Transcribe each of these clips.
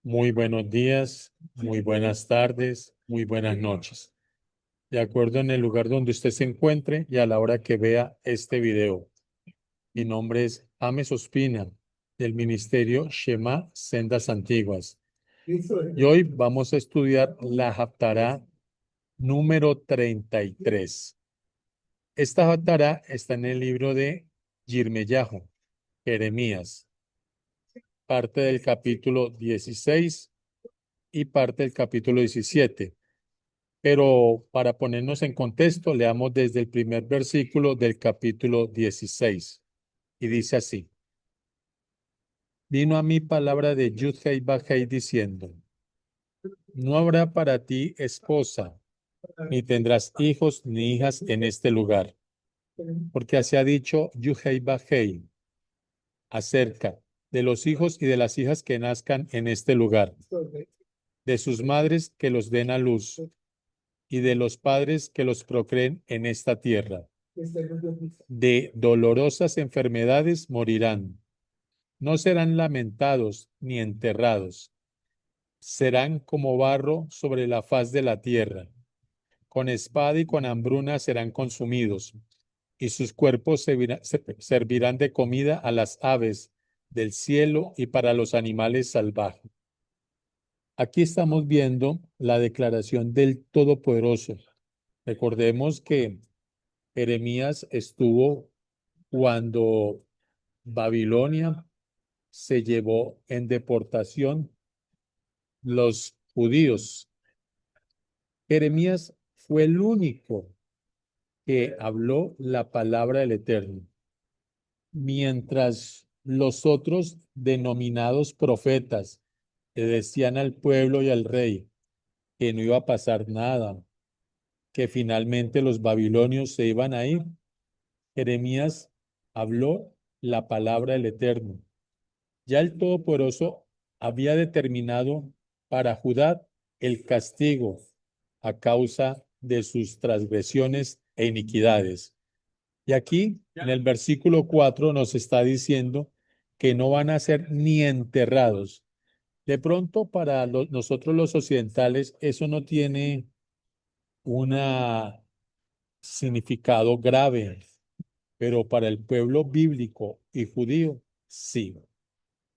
Muy buenos días, muy buenas tardes, muy buenas noches. De acuerdo en el lugar donde usted se encuentre y a la hora que vea este video. Mi nombre es James Ospina, del Ministerio Shema Sendas Antiguas. Y hoy vamos a estudiar la Haftará número 33. Esta Haftará está en el libro de Yirmeyahu, Jeremías, parte del capítulo 16 y parte del capítulo 17. Pero para ponernos en contexto, leamos desde el primer versículo del capítulo 16. Y dice así: Vino a mí palabra de Yud-Hei Baj-Hei diciendo: No habrá para ti esposa, ni tendrás hijos ni hijas en este lugar, porque así ha dicho Yud-Hei Baj-Hei acerca de los hijos y de las hijas que nazcan en este lugar, de sus madres que los den a luz, y de los padres que los procreen en esta tierra. De dolorosas enfermedades morirán. No serán lamentados ni enterrados. Serán como barro sobre la faz de la tierra. Con espada y con hambruna serán consumidos, y sus cuerpos servirán de comida a las aves del cielo y para los animales salvajes. Aquí estamos viendo la declaración del Todopoderoso. Recordemos que Jeremías estuvo cuando Babilonia se llevó en deportación los judíos. Jeremías fue el único que habló la palabra del Eterno, mientras los otros denominados profetas le decían al pueblo y al rey que no iba a pasar nada, que finalmente los babilonios se iban a ir. Jeremías habló la palabra del Eterno. Ya el Todopoderoso había determinado para Judá el castigo a causa de sus transgresiones e iniquidades. Y aquí, en el versículo 4, nos está diciendo que no van a ser ni enterrados. De pronto, para nosotros los occidentales, eso no tiene un significado grave, pero para el pueblo bíblico y judío, sí.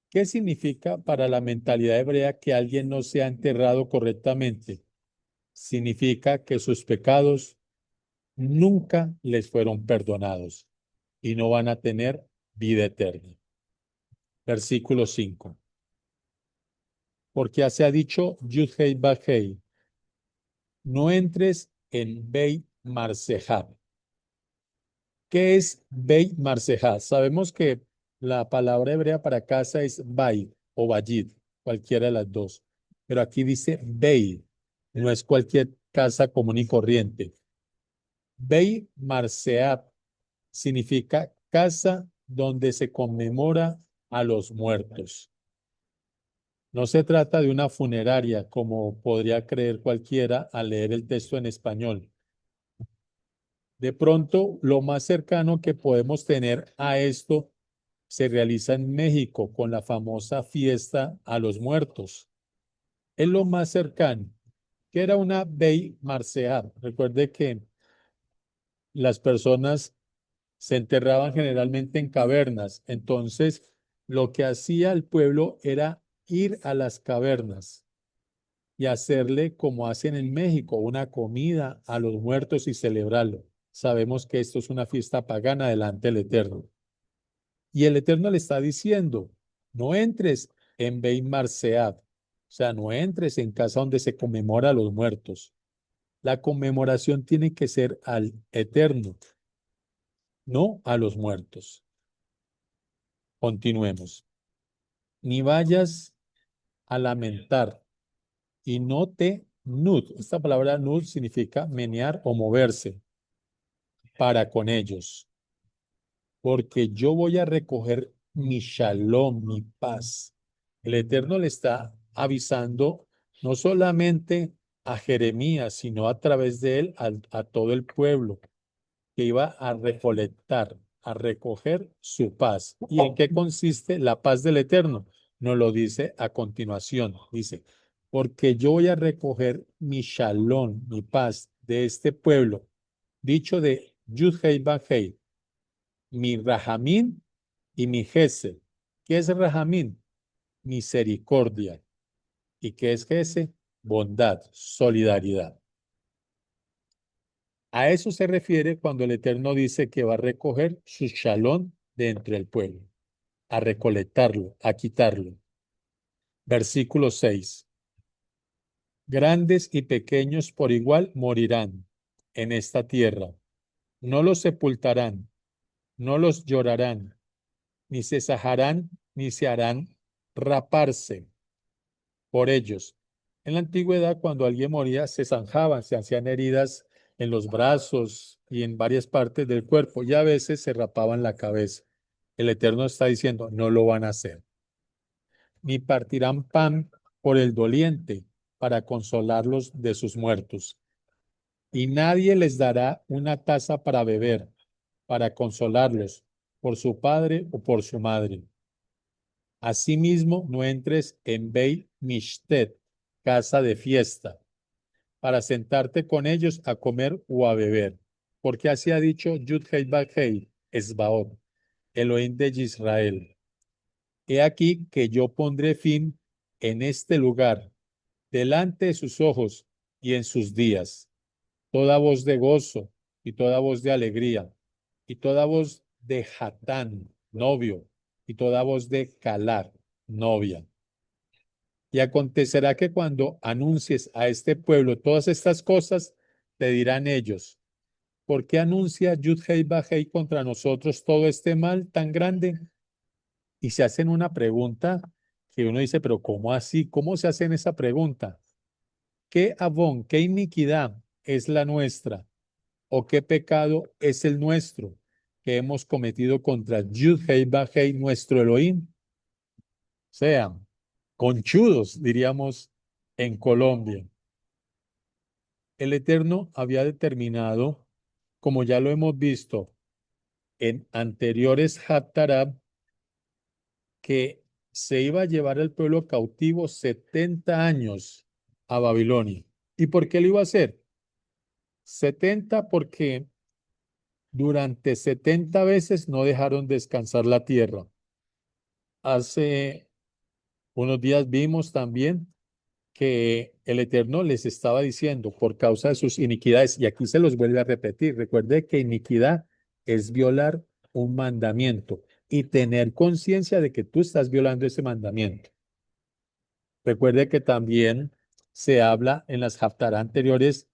¿Qué significa para la mentalidad hebrea que alguien no sea enterrado correctamente? Significa que sus pecados nunca les fueron perdonados y no van a tener vida eterna. Versículo 5. Porque así ha dicho Yud-Hei Baj-Hei: no entres en Beit Marsejá. ¿Qué es Beit Marsejá? Sabemos que la palabra hebrea para casa es Bait o Bayit, cualquiera de las dos. Pero aquí dice Beit, no es cualquier casa común y corriente. Beit Marseat significa casa donde se conmemora a los muertos. No se trata de una funeraria, como podría creer cualquiera al leer el texto en español. De pronto, lo más cercano que podemos tener a esto se realiza en México con la famosa fiesta a los muertos. Es lo más cercano, que era una Beit Marseat. Recuerde que las personas se enterraban generalmente en cavernas. Entonces, lo que hacía el pueblo era ir a las cavernas y hacerle como hacen en México, una comida a los muertos y celebrarlo. Sabemos que esto es una fiesta pagana delante del Eterno. Y el Eterno le está diciendo: no entres en Beit Marseat, o sea, no entres en casa donde se conmemora a los muertos. La conmemoración tiene que ser al Eterno, no a los muertos. Continuemos. Ni vayas a lamentar y no te nud. Esta palabra nud significa menear o moverse para con ellos, porque yo voy a recoger mi shalom, mi paz. El Eterno le está avisando no solamente a Jeremías, sino a través de él a todo el pueblo, que iba a recolectar, a recoger su paz. ¿Y en qué consiste la paz del Eterno? Nos lo dice a continuación. Dice, porque yo voy a recoger mi shalom, mi paz de este pueblo, dicho de Yud-Hei Ba-Hei, mi Rahamín y mi Gesed. ¿Qué es Rahamín? Misericordia. ¿Y qué es Gesed? Bondad, solidaridad. A eso se refiere cuando el Eterno dice que va a recoger su shalom de entre el pueblo, a recolectarlo, a quitarlo. Versículo 6. Grandes y pequeños por igual morirán en esta tierra. No los sepultarán, no los llorarán, ni se sajarán, ni se harán raparse por ellos. En la antigüedad, cuando alguien moría, se zanjaban, se hacían heridas en los brazos y en varias partes del cuerpo, y a veces se rapaban la cabeza. El Eterno está diciendo, no lo van a hacer. Ni partirán pan por el doliente para consolarlos de sus muertos. Y nadie les dará una taza para beber, para consolarlos por su padre o por su madre. Asimismo, no entres en Beit Mishtet, casa de fiesta, para sentarte con ellos a comer o a beber. Porque así ha dicho Yud-Hei Ba-Hei, Esbaot, Elohim de Israel. He aquí que yo pondré fin en este lugar, delante de sus ojos y en sus días, toda voz de gozo y toda voz de alegría, y toda voz de Hatán, novio, y toda voz de Calar, novia. Y acontecerá que cuando anuncies a este pueblo todas estas cosas, te dirán ellos, ¿por qué anuncia Yud-Hei Ba-Hei contra nosotros todo este mal tan grande? Y se hacen una pregunta que uno dice, pero ¿cómo así? ¿Cómo se hacen esa pregunta? ¿Qué abón, qué iniquidad es la nuestra? ¿O qué pecado es el nuestro que hemos cometido contra Yud-Hei Ba-Hei, nuestro Elohim? Sean conchudos, diríamos en Colombia. El Eterno había determinado, como ya lo hemos visto en anteriores Haftarah, que se iba a llevar el pueblo cautivo 70 años a Babilonia. ¿Y por qué lo iba a hacer? 70 porque durante 70 veces no dejaron descansar la tierra. Hace unos días vimos también que el Eterno les estaba diciendo por causa de sus iniquidades, y aquí se los vuelve a repetir. Recuerde que iniquidad es violar un mandamiento y tener conciencia de que tú estás violando ese mandamiento. Recuerde que también se habla en las Haftarah anteriores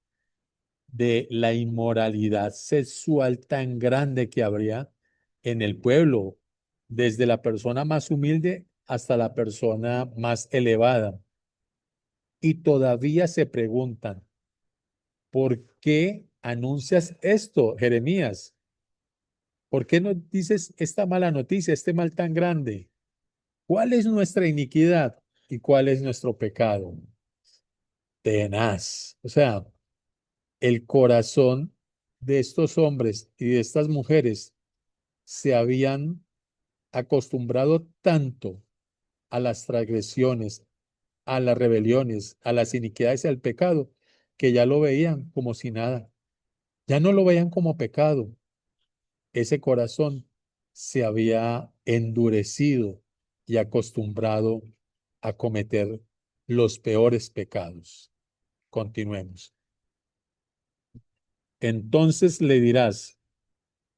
de la inmoralidad sexual tan grande que habría en el pueblo, desde la persona más humilde hasta la persona más elevada. Y todavía se preguntan, ¿por qué anuncias esto, Jeremías? ¿Por qué no dices esta mala noticia, este mal tan grande? ¿Cuál es nuestra iniquidad y cuál es nuestro pecado? Tenaz. O sea, el corazón de estos hombres y de estas mujeres se habían acostumbrado tanto a las transgresiones, a las rebeliones, a las iniquidades y al pecado, que ya lo veían como si nada. Ya no lo veían como pecado. Ese corazón se había endurecido y acostumbrado a cometer los peores pecados. Continuemos. Entonces le dirás,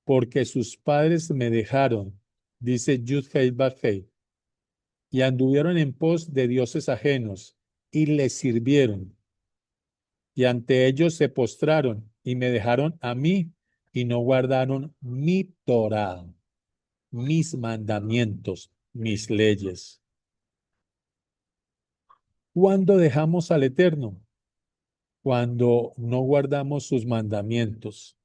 porque sus padres me dejaron, dice Yud-Hei Ba-Hei, y anduvieron en pos de dioses ajenos, y les sirvieron, y ante ellos se postraron, y me dejaron a mí, y no guardaron mi Torah, mis mandamientos, mis leyes. ¿Cuándo dejamos al Eterno? Cuando no guardamos sus mandamientos.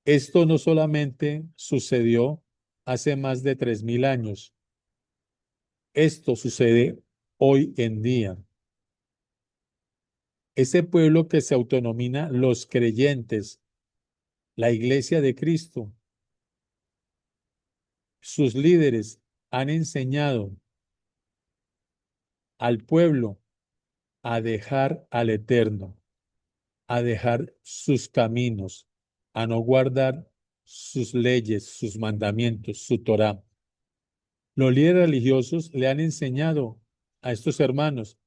Esto no solamente sucedió hace más de 3000 años, esto sucede hoy en día. Ese pueblo que se autonomina los creyentes, la iglesia de Cristo, sus líderes han enseñado al pueblo a dejar al Eterno, a dejar sus caminos, a no guardar sus leyes, sus mandamientos, su Torá. Los líderes religiosos le han enseñado a estos hermanos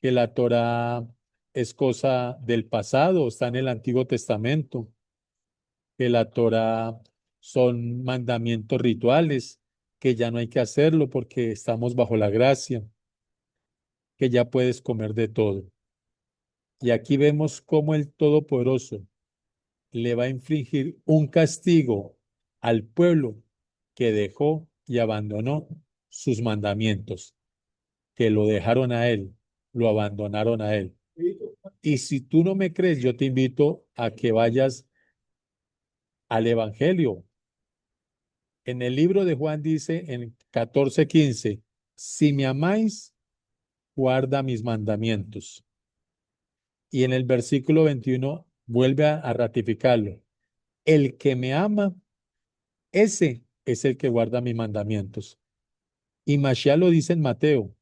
que la Torá es cosa del pasado, está en el Antiguo Testamento, que la Torá son mandamientos rituales, que ya no hay que hacerlo porque estamos bajo la gracia, que ya puedes comer de todo. Y aquí vemos cómo el Todopoderoso le va a infligir un castigo al pueblo que dejó y abandonó sus mandamientos, que lo dejaron a él, lo abandonaron a él. Y si tú no me crees, yo te invito a que vayas al Evangelio. En el libro de Juan dice en 14:15, si me amáis, guarda mis mandamientos. Y en el versículo 21 vuelve a ratificarlo. El que me ama, ese es el que guarda mis mandamientos. Y Mashiach lo dice en Mateo,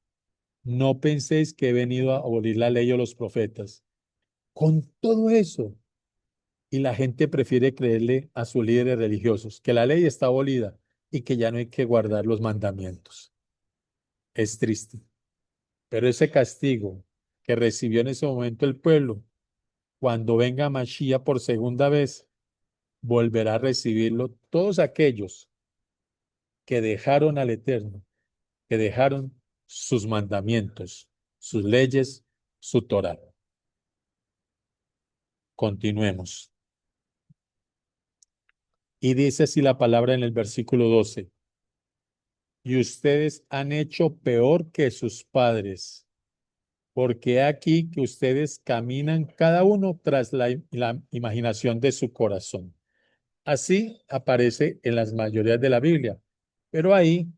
no penséis que he venido a abolir la ley o los profetas. Con todo eso, y la gente prefiere creerle a sus líderes religiosos que la ley está abolida y que ya no hay que guardar los mandamientos. Es triste. Pero ese castigo que recibió en ese momento el pueblo, cuando venga Mashiach por segunda vez, volverá a recibirlo todos aquellos que dejaron al Eterno, que dejaron sus mandamientos, sus leyes, su Torah. Continuemos. Y dice así la palabra en el versículo 12. Y ustedes han hecho peor que sus padres, porque aquí que ustedes caminan cada uno tras la imaginación de su corazón. Así aparece en las mayorías de la Biblia. Pero ahí,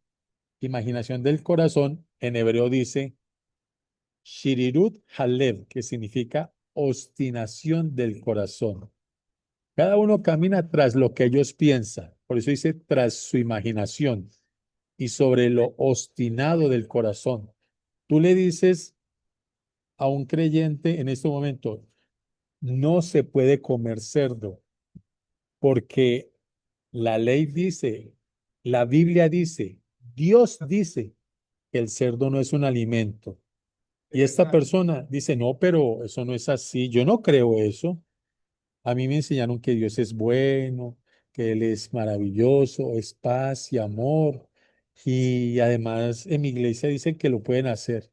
imaginación del corazón, en hebreo dice Shirirut Halev, que significa obstinación del corazón. Cada uno camina tras lo que ellos piensan. Por eso dice tras su imaginación y sobre lo obstinado del corazón. Tú le dices a un creyente en este momento, no se puede comer cerdo porque la ley dice, la Biblia dice, Dios dice que el cerdo no es un alimento. Y esta persona dice, no, pero eso no es así. Yo no creo eso. A mí me enseñaron que Dios es bueno, que Él es maravilloso, es paz y amor. Y además en mi iglesia dicen que lo pueden hacer.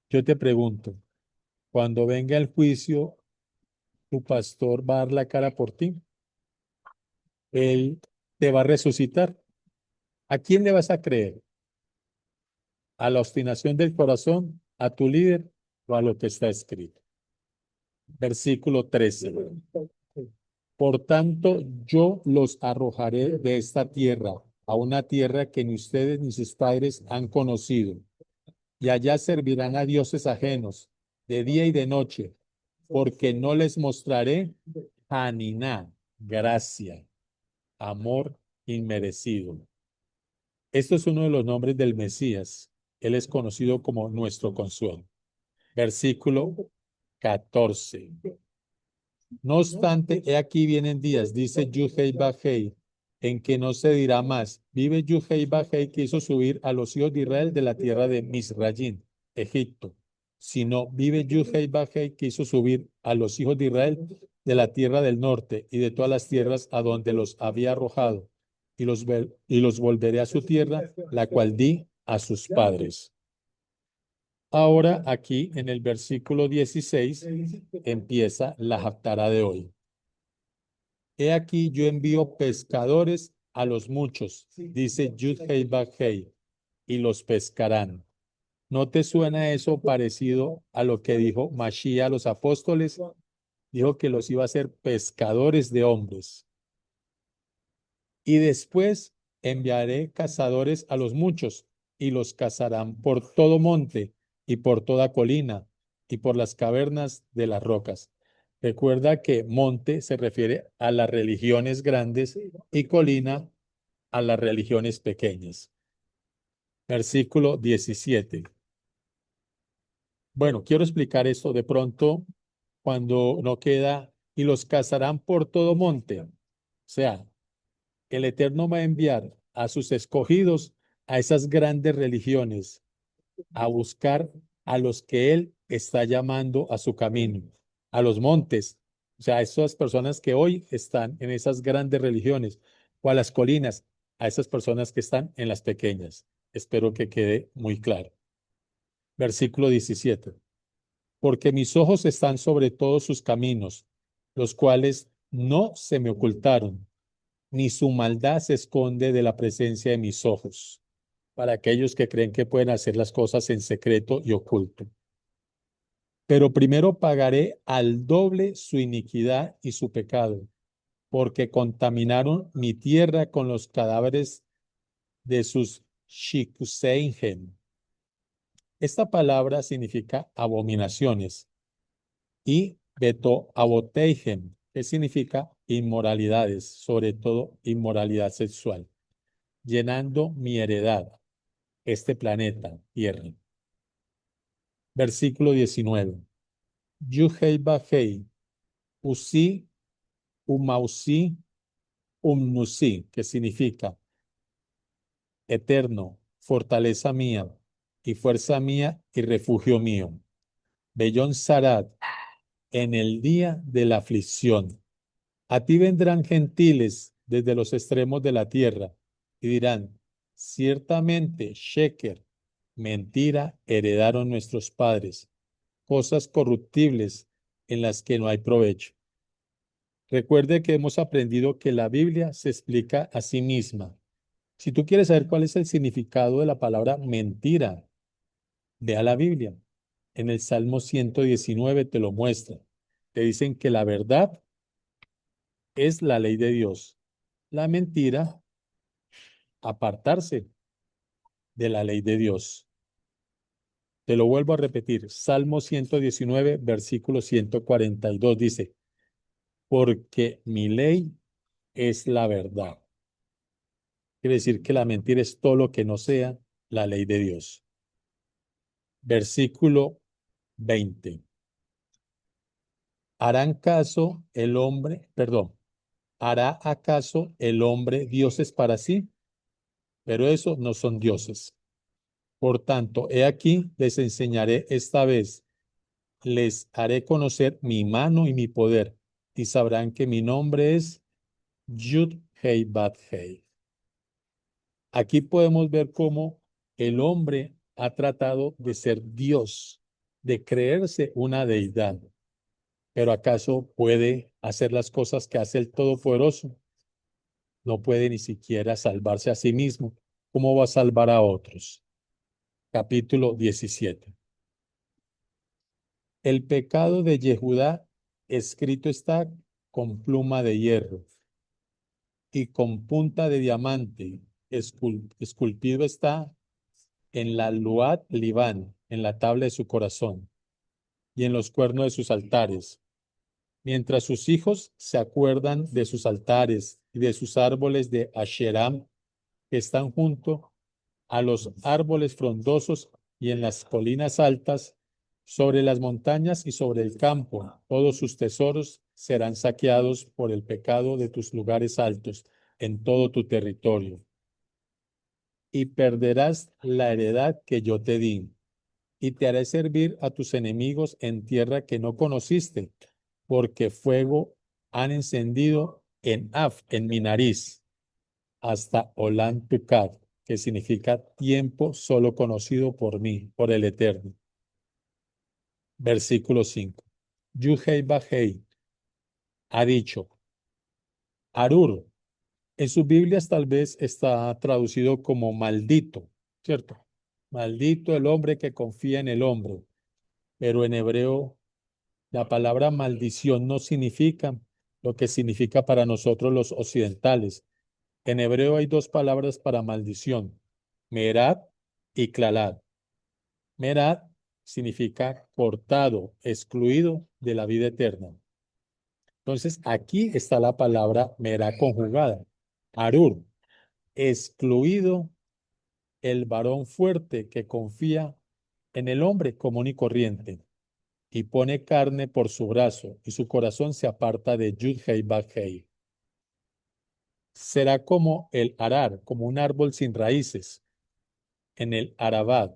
Yo te pregunto, cuando venga el juicio, ¿tu pastor va a dar la cara por ti? ¿Él te va a resucitar? ¿A quién le vas a creer? ¿A la obstinación del corazón, a tu líder o a lo que está escrito? Versículo 13. Por tanto, yo los arrojaré de esta tierra a una tierra que ni ustedes ni sus padres han conocido, y allá servirán a dioses ajenos de día y de noche, porque no les mostraré Haniná, gracia, amor inmerecido. Esto es uno de los nombres del Mesías. Él es conocido como nuestro consuelo. Versículo 14. No obstante, he aquí vienen días, dice Yuhei Bajei, en que no se dirá más. Vive Yuhei Bajei que hizo subir a los hijos de Israel de la tierra de Misrayim, Egipto. Sino vive Yuhei Bajei que hizo subir a los hijos de Israel de la tierra del norte y de todas las tierras a donde los había arrojado, y los volveré a su tierra, la cual di a sus padres. Ahora aquí en el versículo 16 empieza la haftará de hoy. He aquí yo envío pescadores a los muchos, dice Yud-Hei Baj-Hei, y los pescarán. ¿No te suena eso parecido a lo que dijo Mashiach a los apóstoles? Dijo que los iba a hacer pescadores de hombres. Y después enviaré cazadores a los muchos, y los cazarán por todo monte y por toda colina y por las cavernas de las rocas. Recuerda que monte se refiere a las religiones grandes y colina a las religiones pequeñas. Versículo 17. Bueno, quiero explicar esto de pronto cuando no queda y los cazarán por todo monte. O sea, el Eterno va a enviar a sus escogidos a esas grandes religiones a buscar a los que Él está llamando a su camino, a los montes, o sea, a esas personas que hoy están en esas grandes religiones, o a las colinas, a esas personas que están en las pequeñas. Espero que quede muy claro. Versículo 17. Porque mis ojos están sobre todos sus caminos, los cuales no se me ocultaron, ni su maldad se esconde de la presencia de mis ojos, para aquellos que creen que pueden hacer las cosas en secreto y oculto. Pero primero pagaré al doble su iniquidad y su pecado, porque contaminaron mi tierra con los cadáveres de sus Shikuseigen. Esta palabra significa abominaciones, y Beto Aboteigen, que significa inmoralidades, sobre todo inmoralidad sexual, llenando mi heredad, este planeta, tierra. Versículo 19. Yuhei Bajei, Usi, Umausi, Umnusi, que significa eterno, fortaleza mía y fuerza mía y refugio mío. Bellón Sarat, en el día de la aflicción. A ti vendrán gentiles desde los extremos de la tierra y dirán, ciertamente, Sheker, mentira, heredaron nuestros padres, cosas corruptibles en las que no hay provecho. Recuerde que hemos aprendido que la Biblia se explica a sí misma. Si tú quieres saber cuál es el significado de la palabra mentira, ve a la Biblia. En el Salmo 119 te lo muestra. Te dicen que la verdad es la ley de Dios. La mentira, apartarse de la ley de Dios. Te lo vuelvo a repetir. Salmo 119, versículo 142 dice, porque mi ley es la verdad. Quiere decir que la mentira es todo lo que no sea la ley de Dios. Versículo 20. ¿Harán caso el hombre, perdón, hará acaso el hombre dioses para sí? Pero esos no son dioses. Por tanto, he aquí, les enseñaré esta vez, les haré conocer mi mano y mi poder, y sabrán que mi nombre es Yud Hei Bat Hei. Aquí podemos ver cómo el hombre ha tratado de ser Dios, de creerse una deidad. Pero ¿acaso puede hacer las cosas que hace el Todopoderoso? No puede ni siquiera salvarse a sí mismo. ¿Cómo va a salvar a otros? Capítulo 17. El pecado de Yehudá escrito está con pluma de hierro y con punta de diamante. Esculpido está en la Luat Libán, en la tabla de su corazón y en los cuernos de sus altares. Mientras sus hijos se acuerdan de sus altares y de sus árboles de Asheram que están junto a los árboles frondosos y en las colinas altas, sobre las montañas y sobre el campo, todos sus tesoros serán saqueados por el pecado de tus lugares altos en todo tu territorio. Y perderás la heredad que yo te di, y te haré servir a tus enemigos en tierra que no conociste, porque fuego han encendido en Af, en mi nariz, hasta Olan Tukad, que significa tiempo solo conocido por mí, por el Eterno. Versículo 5. Yuhei Bajei ha dicho, Arur, en sus Biblias tal vez está traducido como maldito, ¿cierto? Maldito el hombre que confía en el hombre, pero en hebreo la palabra maldición no significa lo que significa para nosotros los occidentales. En hebreo hay dos palabras para maldición, merat y clalat. Merat significa cortado, excluido de la vida eterna. Entonces, aquí está la palabra merat conjugada, arur. excluido el varón fuerte que confía en el hombre común y corriente y pone carne por su brazo y su corazón se aparta de Yud-Hei Baj-Hei. Será como el arar, como un árbol sin raíces en el Arabad,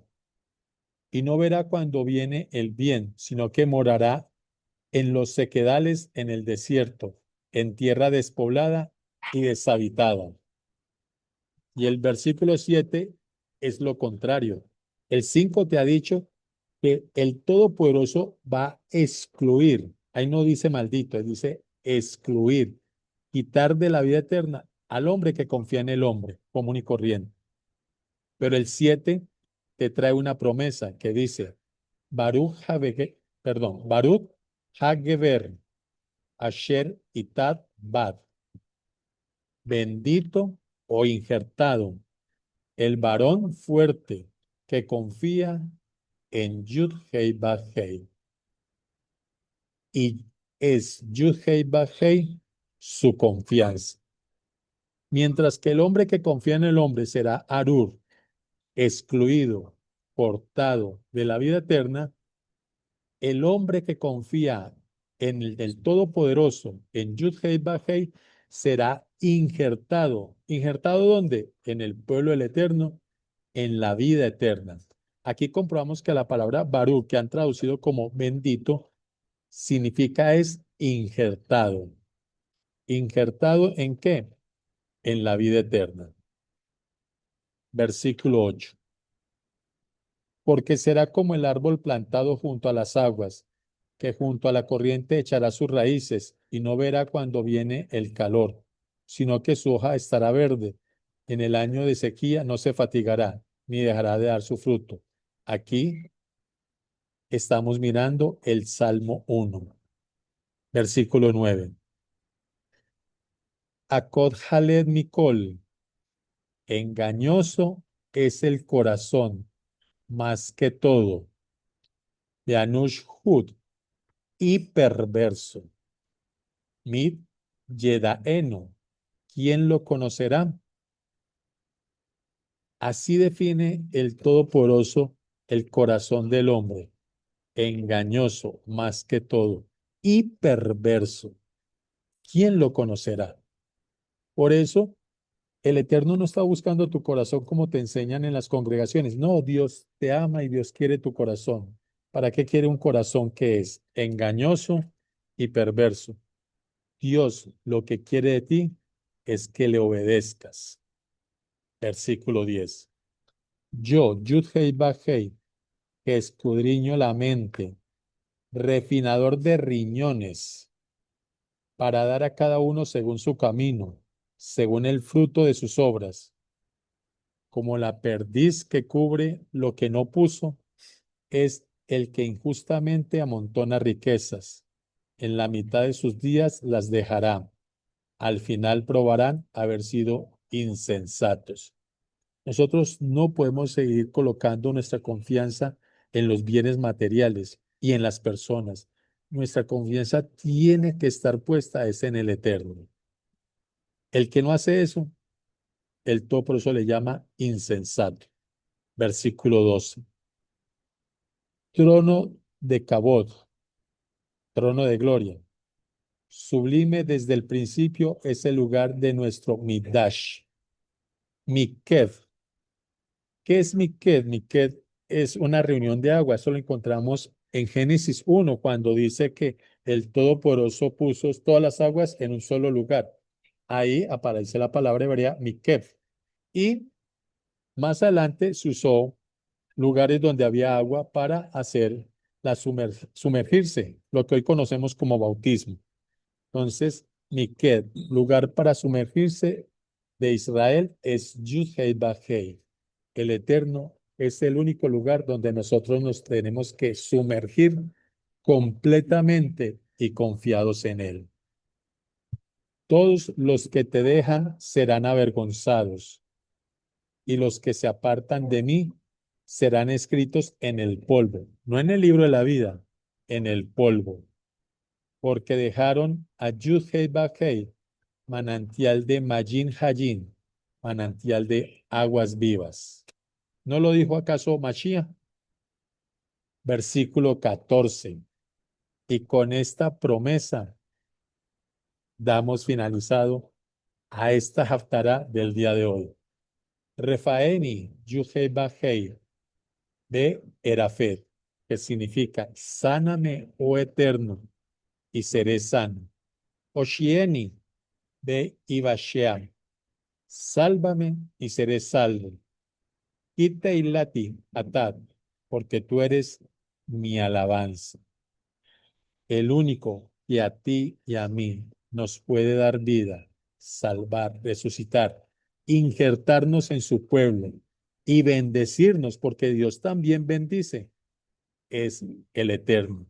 y no verá cuando viene el bien, sino que morará en los sequedales en el desierto, en tierra despoblada y deshabitada. Y el versículo 7 es lo contrario. El 5 te ha dicho que el Todopoderoso va a excluir. Ahí no dice maldito, dice excluir, quitar de la vida eterna al hombre que confía en el hombre común y corriente. Pero el 7 te trae una promesa que dice, Baruch Hageber Asher Itat Bad, bendito o injertado, el varón fuerte que confía en Yud-Hei Baj-Hei. Y es Yud-Hei Baj-Hei su confianza. Mientras que el hombre que confía en el hombre será Arur, excluido, cortado de la vida eterna, el hombre que confía en el del Todopoderoso, en Yud-Hei Baj-Hei, será injertado. ¿Injertado dónde? En el pueblo del Eterno, en la vida eterna. Aquí comprobamos que la palabra Baruch, que han traducido como bendito, significa es injertado. ¿Injertado en qué? En la vida eterna. Versículo 8. Porque será como el árbol plantado junto a las aguas, que junto a la corriente echará sus raíces y no verá cuando viene el calor, sino que su hoja estará verde. En el año de sequía no se fatigará, ni dejará de dar su fruto. Aquí estamos mirando el Salmo 1, versículo 9. Akod Haled Mikol, engañoso es el corazón más que todo, de Anush Hud, y perverso. Mid Yedaeno, ¿quién lo conocerá? Así define el Todopoderoso el corazón del hombre, engañoso más que todo y perverso. ¿Quién lo conocerá? Por eso, el Eterno no está buscando tu corazón como te enseñan en las congregaciones. No, Dios te ama y Dios quiere tu corazón. ¿Para qué quiere un corazón que es engañoso y perverso? Dios lo que quiere de ti es que le obedezcas. Versículo 10. Yo, Yud-Hei Baj-Hei, que escudriño la mente, refinador de riñones, para dar a cada uno según su camino, según el fruto de sus obras, como la perdiz que cubre lo que no puso, es el que injustamente amontona riquezas. En la mitad de sus días las dejará. Al final probarán haber sido insensatos. Nosotros no podemos seguir colocando nuestra confianza en los bienes materiales y en las personas. Nuestra confianza tiene que estar puesta es en el Eterno. El que no hace eso, el todo por eso le llama insensato. Versículo 12. Trono de Kabod, trono de gloria. Sublime desde el principio es el lugar de nuestro Midash. Miked. ¿Qué es Miked? Miked es una reunión de agua. Eso lo encontramos en Génesis 1, cuando dice que el Todopoderoso puso todas las aguas en un solo lugar. Ahí aparece la palabra hebrea Miked. Y más adelante se usó lugares donde había agua para hacer sumergirse, lo que hoy conocemos como bautismo. Entonces, Miked, lugar para sumergirse de Israel, es Yud-Hei Baj-Hei. El Eterno es el único lugar donde nosotros nos tenemos que sumergir completamente y confiados en Él. Todos los que te dejan serán avergonzados, y los que se apartan de mí serán escritos en el polvo, no en el libro de la vida, en el polvo, porque dejaron a Yud-Hei Baj-Hei, manantial de Majin Hayin, manantial de aguas vivas. ¿No lo dijo acaso Mashiach? Versículo 14. Y con esta promesa damos finalizado a esta haftará del día de hoy. Refaeni Yuhei Bajei de Erafet, que significa sáname, oh Eterno, y seré sano. Oshieni de Ibasheam, sálvame y seré salvo. Iteilati Atad, porque tú eres mi alabanza. El único que a ti y a mí nos puede dar vida, salvar, resucitar, injertarnos en su pueblo y bendecirnos, porque Dios también bendice, es el Eterno.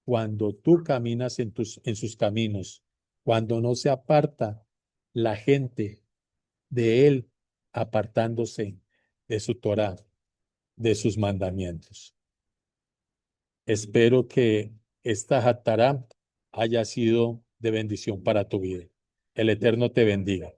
Cuando tú caminas en sus caminos, cuando no se aparta la gente de él, apartándose de su Torah, de sus mandamientos. Espero que esta Hatará haya sido de bendición para tu vida. El Eterno te bendiga.